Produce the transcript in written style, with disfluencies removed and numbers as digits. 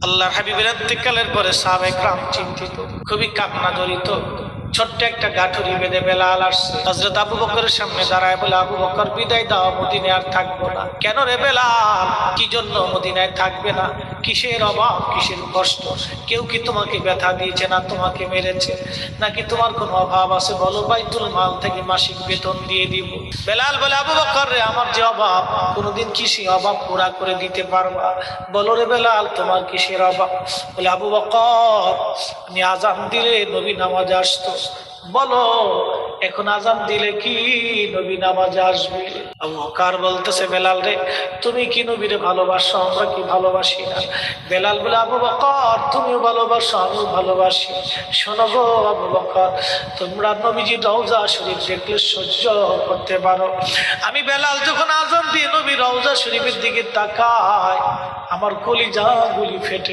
আল্লাহর হাবিবের ইন্তেকালের পরে সাহাবায়ে কেরাম চিন্তিত, খুবই কান্না জড়িত। ছোট্ট একটা গাঠুরি বেঁধে বেলাল আসছে, হযরত আবু বকরের সামনে দাঁড়ায় বলে, আবু বকর বিদায় দাও, মদিনায় আর থাকবো না। কেন রে বেলাল, কি জন্য মদিনায় থাকবে না? কিসের অভাব, কিসের কষ্ট? কেউ কি তোমাকে ব্যথা দিয়েছে, না তোমাকে মেরেছে, নাকি তোমার কোনো অভাব আছে? বলো, বাইতুল মাল থেকে মাসিক বেতন দিয়ে দিব। বেলাল বলে, আবু বকর রে, আমার যে অভাব, কোনোদিন কি সেই অভাব পুরা করে দিতে পারবা? বলো রে বেলাল, তোমার কিসের অভাব? বলে, আবু বকর, আমি আজান দিলে নবী নামাজে আসতো, বলো এখন আজান দিলে কি নবী নামাজে আসবে? আবু বকর বলতেছে, বেলাল রে, তুমি কি নবীরে ভালোবাসো, আমরা কি ভালোবাসি না? বেলাল বলে, আবু বকর, তুমিও ভালোবাসো, আমিও ভালোবাসি। শোনো গো আবু বকর, তোমরা নবীজি রওজা শরীফ দেখলে সহ্য করতে পারো? আমি বেলাল যখন আজান দিয়ে নবী রওজা শরীফের দিকে তাকাই, আমার কলিজা গুলি ফেটে